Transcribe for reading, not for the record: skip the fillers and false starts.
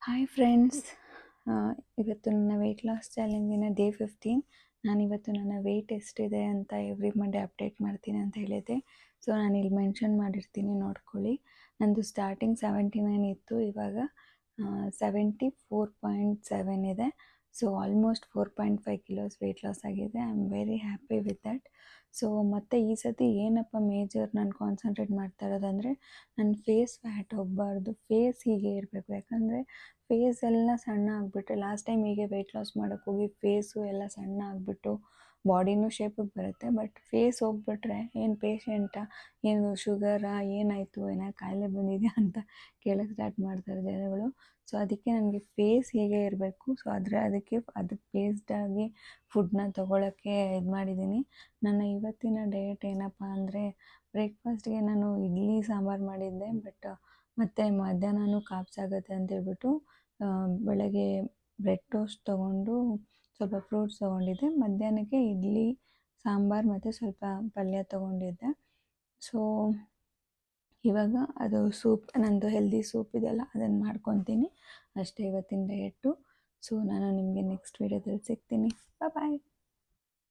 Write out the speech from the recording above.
Hi friends, ಇವತ್ತು ನನ್ನ weight loss ಚಾಲೆಂಜಿನ day 15. ನಾನಿವತ್ತು ನನ್ನ ವೆಯ್ಟ್ ಎಷ್ಟಿದೆ ಅಂತ ಎವ್ರಿ ಮಂಡೇ ಅಪ್ಡೇಟ್ ಮಾಡ್ತೀನಿ ಅಂತ ಹೇಳಿದೆ. ಸೊ ನಾನಿಲ್ಲಿ ಮೆನ್ಷನ್ ಮಾಡಿರ್ತೀನಿ, ನೋಡ್ಕೊಳ್ಳಿ. ನಂದು ಸ್ಟಾರ್ಟಿಂಗ್ 79 ಇತ್ತು, ಇವಾಗ 74.7 ಇದೆ. So almost 4.5 kilos weight loss ಆಗಿದೆ. I am very happy with that. So ಮತ್ತು ಈ ಸತಿ ಏನಪ್ಪ ಮೇಜರ್ ನಾನು ಕಾನ್ಸಂಟ್ರೇಟ್ ಮಾಡ್ತಾ ಇರೋದಂದರೆ, ನನ್ನ ಫೇಸ್ ಫ್ಯಾಟ್ ಹೋಗಬಾರ್ದು, ಫೇಸ್ ಹೀಗೆ ಇರಬೇಕು. ಯಾಕಂದರೆ ಫೇಸ್ ಎಲ್ಲ ಸಣ್ಣ ಆಗಿಬಿಟ್ರೆ, ಲಾಸ್ಟ್ ಟೈಮ್ ಹೀಗೆ ವೆಯ್ಟ್ ಲಾಸ್ ಮಾಡೋಕ್ಕೆ ಹೋಗಿ ಫೇಸು ಎಲ್ಲ ಸಣ್ಣ ಆಗಿಬಿಟ್ಟು ಬಾಡಿನೂ ಶೇಪಿಗೆ ಬರುತ್ತೆ. ಬಟ್ ಫೇಸ್ ಹೋಗ್ಬಿಟ್ರೆ ಏನು ಪೇಷಂಟಾ, ಏನು ಶುಗರಾ, ಏನಾಯಿತು, ಏನೋ ಕಾಯಿಲೆ ಬಂದಿದೆಯಾ ಅಂತ ಕೇಳೋಕ್ಕೆ ಸ್ಟಾರ್ಟ್ ಮಾಡ್ತಾರೆ ಜನಗಳು. ಸೊ ಅದಕ್ಕೆ ನನಗೆ ಫೇಸ್ ಹೇಗೆ ಇರಬೇಕು. ಸೊ ಅದಕ್ಕೆ ಬೇಸ್ಡಾಗಿ ಫುಡ್ನ ತೊಗೊಳಕ್ಕೆ ಇದು ಮಾಡಿದ್ದೀನಿ. ನನ್ನ ಇವತ್ತಿನ ಡಯಟ್ ಏನಪ್ಪ ಅಂದರೆ, ಬ್ರೇಕ್ಫಾಸ್ಟ್ಗೆ ನಾನು ಇಡ್ಲಿ ಸಾಂಬಾರು ಮಾಡಿದ್ದೆ. ಬಟ್ ಮತ್ತು ಮಧ್ಯಾಹ್ನನೂ ಕಾಪ್ಸ್ ಆಗುತ್ತೆ ಅಂತೇಳ್ಬಿಟ್ಟು ಬೆಳಗ್ಗೆ ಬ್ರೆಡ್ ಟೋಸ್ಟ್ ತೊಗೊಂಡು ಸ್ವಲ್ಪ ಫ್ರೂಟ್ಸ್ ತೊಗೊಂಡಿದ್ದೆ. ಮಧ್ಯಾಹ್ನಕ್ಕೆ ಇಡ್ಲಿ ಸಾಂಬಾರು ಮತ್ತು ಸ್ವಲ್ಪ ಪಲ್ಯ ತೊಗೊಂಡಿದ್ದೆ. ಸೊ ಇವಾಗ ಅದು ಸೂಪ್, ನಂದು ಹೆಲ್ದಿ ಸೂಪ್ ಇದೆಯಲ್ಲ, ಅದನ್ನು ಮಾಡ್ಕೊತೀನಿ ಅಷ್ಟೇ ಇವತ್ತಿನ ಡಯೆಟ್ಟು. ಸೊ ನಾನು ನಿಮಗೆ ನೆಕ್ಸ್ಟ್ ವೀಡಿಯೋದಲ್ಲಿ ಸಿಗ್ತೀನಿ. ಬಾಯ್.